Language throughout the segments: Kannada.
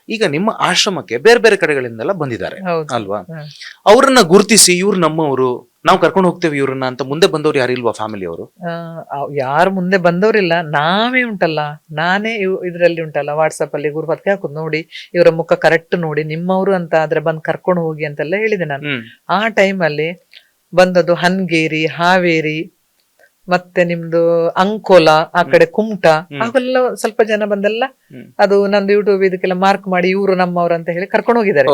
ಈಗ ನಿಮ್ಮ ಆಶ್ರಮಕ್ಕೆ ಬೇರೆ ಬೇರೆ ಕಡೆಗಳಿಂದೆಲ್ಲ ಬಂದಿದ್ದಾರೆ ಹೌದು. ಅಲ್ವಾ? ಹ. ಅವ್ರನ್ನ ಗುರುತಿಸಿ ಇವ್ರು ನಮ್ಮವರು, ನಾವು ಕರ್ಕೊಂಡು ಹೋಗ್ತೇವೆ ಇವ್ರನ್ನ ಅಂತ ಮುಂದೆ ಬಂದವ್ರು ಯಾರು ಇಲ್ವಾ ಫ್ಯಾಮಿಲಿ ಅವರು? ಯಾರು ಮುಂದೆ ಬಂದವರಿಲ್ಲ, ನಾವೇ ಉಂಟಲ್ಲ, ನಾನೇ ಇದ್ರಲ್ಲಿ ಉಂಟಲ್ಲ ವಾಟ್ಸಪ್ ಅಲ್ಲಿ ಗ್ರೂಪ್ ಅದಕ್ಕೆ ಹಾಕುದು, ನೋಡಿ ಇವರ ಮುಖ ಕರೆಕ್ಟ್ ನೋಡಿ ನಿಮ್ಮವರು ಅಂತ ಆದ್ರೆ ಬಂದು ಕರ್ಕೊಂಡು ಹೋಗಿ ಅಂತೆಲ್ಲ ಹೇಳಿದೆ ನಾನು. ಆ ಟೈಮ್ ಅಲ್ಲಿ ಬಂದದ್ದು ಹನ್ಗೇರಿ, ಹಾವೇರಿ, ಮತ್ತೆ ನಿಮ್ದು ಅಂಕೋಲಾ, ಆ ಕಡೆ ಕುಮಟಾ, ಅವೆಲ್ಲ ಸ್ವಲ್ಪ ಜನ ಬಂದೆಲ್ಲ ಅದು ನಂದು ಯೂಟ್ಯೂಬ್ ಇದಕ್ಕೆಲ್ಲ ಮಾರ್ಕ್ ಮಾಡಿ ಇವರು ನಮ್ಮವ್ರು ಅಂತ ಹೇಳಿ ಕರ್ಕೊಂಡು ಹೋಗಿದ್ದಾರೆ.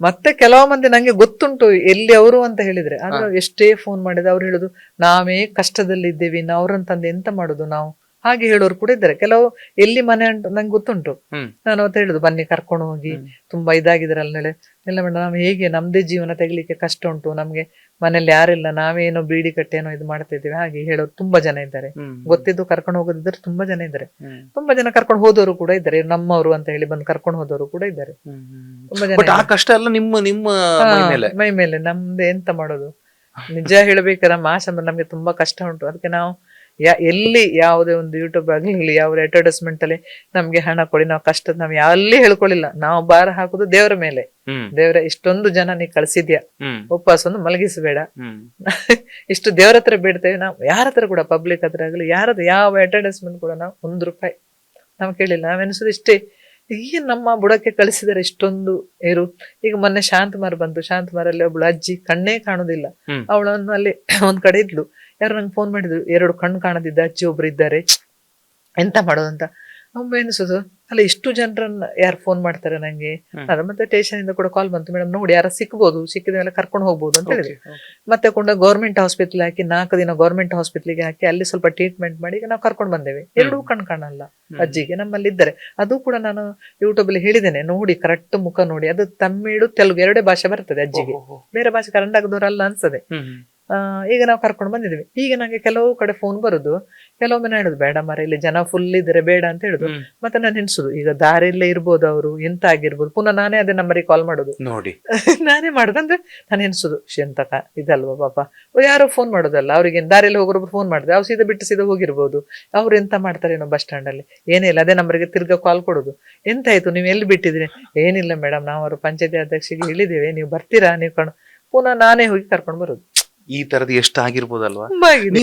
ಮತ್ತೆ ಕೆಲವು ಮಂದಿ ನಂಗೆ ಗೊತ್ತುಂಟು ಎಲ್ಲಿ ಅವರು ಅಂತ ಹೇಳಿದ್ರೆ, ಆದ್ರೆ ಎಷ್ಟೇ ಫೋನ್ ಮಾಡಿದ ಅವ್ರು ಹೇಳುದು ನಾವೇ ಕಷ್ಟದಲ್ಲಿ ಇದ್ದೇವೆ, ಅವ್ರಂತಂದು ಎಂತ ಮಾಡುದು ನಾವು, ಹಾಗೆ ಹೇಳೋರು ಕೂಡ ಇದ್ದಾರೆ. ಕೆಲವು ಎಲ್ಲಿ ಮನೆ ಉಂಟು ನಂಗೆ ಗೊತ್ತುಂಟು, ನಾನು ಅವತ್ತು ಹೇಳುದು ಬನ್ನಿ ಕರ್ಕೊಂಡು ಹೋಗಿ, ತುಂಬಾ ಇದಾಗಿದ್ರಲ್ಲ ನಾಳೆ ಎಲ್ಲ ಮೇಡಮ್, ನಾವು ಹೇಗೆ ನಮ್ದೇ ಜೀವನ ತೆಗಿಲಿಕ್ಕೆ ಕಷ್ಟ ಉಂಟು, ನಮ್ಗೆ ಮನೇಲಿ ಯಾರಿಲ್ಲ, ನಾವೇನೋ ಬೀಡಿ ಕಟ್ಟೇನೋ ಇದು ಮಾಡ್ತಾ ಇದ್ದೀವಿ, ಹಾಗೆ ಹೇಳೋರು ತುಂಬಾ ಜನ ಇದ್ದಾರೆ. ಗೊತ್ತಿದ್ದು ಕರ್ಕೊಂಡು ಹೋಗೋದಿದ್ರೆ ತುಂಬಾ ಜನ ಇದ್ದಾರೆ. ತುಂಬಾ ಜನ ಕರ್ಕೊಂಡು ಹೋದವರು ಕೂಡ ಇದ್ದಾರೆ, ನಮ್ಮವರು ಅಂತ ಹೇಳಿ ಬಂದು ಕರ್ಕೊಂಡು ಹೋದವರು ಕೂಡ ಇದ್ದಾರೆ. ತುಂಬಾ ಜನ ಆ ಕಷ್ಟ ಎಲ್ಲ ನಿಮ್ಮ ನಿಮ್ಮ ಮೈ ಮೇಲೆ, ನಮ್ದು ಎಂತ ಮಾಡೋದು. ನಿಜ ಹೇಳ್ಬೇಕಾದ್ರೆ ನಮ್ಮ ಆಶ್ರಮ ನಮ್ಗೆ ತುಂಬಾ ಕಷ್ಟ ಉಂಟು. ಅದಕ್ಕೆ ನಾವು ಎಲ್ಲಿ ಯಾವುದೇ ಒಂದು ಯೂಟ್ಯೂಬ್ ಆಗ್ಲಿ ಯಾವ ಅಡ್ವರ್ಟೈಸ್ಮೆಂಟ್ ಅಲ್ಲಿ ನಮ್ಗೆ ಹಣ ಕೊಡಿ, ನಾವು ಕಷ್ಟದ ನಾವ್ ಎಲ್ಲಿ ಹೇಳ್ಕೊಳ್ಳಿಲ್ಲ. ನಾವು ಭಾರ ಹಾಕುದು ದೇವರ ಮೇಲೆ. ದೇವರ ಇಷ್ಟೊಂದು ಜನ ನೀ ಕಳ್ಸಿದ್ಯಾ, ಉಪವಾಸ ಒಂದು ಮಲಗಿಸಬೇಡ, ಇಷ್ಟು ದೇವರ ಹತ್ರ ಬೇಡ್ತೇವೆ. ನಾವು ಯಾರ ಹತ್ರ ಕೂಡ ಪಬ್ಲಿಕ್ ಹತ್ರ ಆಗ್ಲಿ ಯಾರತ್ರ ಯಾವ ಅಡ್ವರ್ಟೈಸ್ಮೆಂಟ್ ಕೂಡ ನಾವು ₹1 ನಾವು ಕೇಳಿಲ್ಲ. ನಾವೆನಿಸುದು ಇಷ್ಟೇ, ಈಗ ನಮ್ಮ ಬುಡಕ್ಕೆ ಕಳಿಸಿದರೆ ಇಷ್ಟೊಂದು ಏರು. ಈಗ ಮೊನ್ನೆ ಶಾಂತಮಾರ್ ಬಂತು, ಶಾಂತಮಾರಲ್ಲಿ ಒಬ್ಳು ಅಜ್ಜಿ ಕಣ್ಣೇ ಕಾಣುದಿಲ್ಲ, ಅವಳನ್ನು ಅಲ್ಲಿ ಒಂದ್ ಕಡೆ ಇದ್ಲು. ಯಾರು ನಂಗೆ ಫೋನ್ ಮಾಡಿದ್ರು, 2 ಕಣ್ಣು ಕಾಣದಿದ್ದ ಅಜ್ಜಿ ಒಬ್ರು ಇದ್ದಾರೆ, ಎಂತ ಮಾಡೋದಂತ. ಒಮ್ಮೆ ಎನಿಸುದು ಅಲ್ಲ, ಇಷ್ಟು ಜನರನ್ನ ಯಾರು ಫೋನ್ ಮಾಡ್ತಾರೆ ನಂಗೆ. ಅದ ಮತ್ತೆ ಸ್ಟೇಷನ್ ಇಂದ ಕೂಡ ಕಾಲ್ ಬಂತು, ಮೇಡಮ್ ನೋಡಿ ಯಾರ ಸಿಕ್ಬೋದು, ಸಿಕ್ಕಿದ ಮೇಲೆ ಕರ್ಕೊಂಡು ಹೋಗ್ಬೋದು ಅಂತ ಹೇಳಿದ್ರು. ಮತ್ತೆ ಕೊಂಡ ಗೌರ್ಮೆಂಟ್ ಹಾಸ್ಪಿಟ್ಲ್ ಹಾಕಿ 4 ದಿನ ಗೌರ್ಮೆಂಟ್ ಹಾಸ್ಪಿಟ್ಲಿಗೆ ಹಾಕಿ ಅಲ್ಲಿ ಸ್ವಲ್ಪ ಟ್ರೀಟ್ಮೆಂಟ್ ಮಾಡಿ ಈಗ ನಾವು ಕರ್ಕೊಂಡು ಬಂದೇವೆ. 2 ಕಣ್ಣು ಕಾಣಲ್ಲ ಅಜ್ಜಿಗೆ, ನಮ್ಮಲ್ಲಿ ಇದ್ದಾರೆ. ಅದು ಕೂಡ ನಾನು ಯೂಟ್ಯೂಬ್ ಅಲ್ಲಿ ಹೇಳಿದ್ದೇನೆ, ನೋಡಿ ಕರೆಕ್ಟ್ ಮುಖ ನೋಡಿ. ಅದು ತಮಿಳು ತೆಲುಗು 2 ಭಾಷೆ ಬರ್ತದೆ ಅಜ್ಜಿಗೆ, ಬೇರೆ ಭಾಷೆ ಕನ್ನಡದವರಲ್ಲ ಅನ್ಸದೆ. ಈಗ ನಾವು ಕರ್ಕೊಂಡು ಬಂದಿದ್ವಿ. ಈಗ ನಂಗೆ ಕೆಲವು ಕಡೆ ಫೋನ್ ಬರುದು, ಕೆಲವೊಮ್ಮೆ ನಾನು ಹೇಳುದು ಬೇಡ ಮರ, ಇಲ್ಲಿ ಜನ ಫುಲ್ ಇದ್ರೆ ಬೇಡ ಅಂತ ಹೇಳುದು. ಮತ್ತೆ ನಾನು ಎನ್ಸುದು ಈಗ ದಾರಿಯಲ್ಲೇ ಇರ್ಬೋದು ಅವರು, ಎಂತ ಆಗಿರ್ಬೋದು, ಪುನಃ ನಾನೇ ಅದೇ ನಂಬರಿಗೆ ಕಾಲ್ ಮಾಡುದು ನೋಡಿ. ನಾನೇ ಮಾಡುದು. ಅಂದ್ರೆ ನಾನು ಎನ್ಸುದು ಎಂತಕ ಇದಲ್ವಾ ಪಾಪ, ಯಾರೋ ಫೋನ್ ಮಾಡೋದಲ್ಲ ಅವ್ರಿಗೆ, ದಾರಿಯಲ್ಲಿ ಹೋಗೋರು ಫೋನ್ ಮಾಡಿದ್ರೆ ಅವ್ರು ಸೀದಾ ಬಿಟ್ಟು ಸೀದಾ ಹೋಗಿರ್ಬೋದು, ಅವ್ರು ಎಂತ ಮಾಡ್ತಾರೇನೋ ಬಸ್ ಸ್ಟ್ಯಾಂಡ್ ಅಲ್ಲಿ, ಏನಿಲ್ಲ ಅದೇ ನಂಬರಿಗೆ ತಿರ್ಗಾ ಕಾಲ್ ಕೊಡುದು. ಎಂತಾಯ್ತು ನೀವು ಎಲ್ಲಿ ಬಿಟ್ಟಿದ್ರಿ, ಏನಿಲ್ಲ ಮೇಡಮ್ ನಾವು ಅವರು ಪಂಚಾಯತಿ ಅಧ್ಯಕ್ಷರಿಗೆ ಹೇಳಿದ್ದೇವೆ, ನೀವು ಬರ್ತೀರಾ, ನೀವು ಪುನಃ ನಾನೇ ಹೋಗಿ ಕರ್ಕೊಂಡು ಬರುದು. ಈ ತರದ್ ಎಷ್ಟು ಆಗಿರ್ಬೋದಲ್ವಾ? ತುಂಬಾ ಆಗಿದೆ.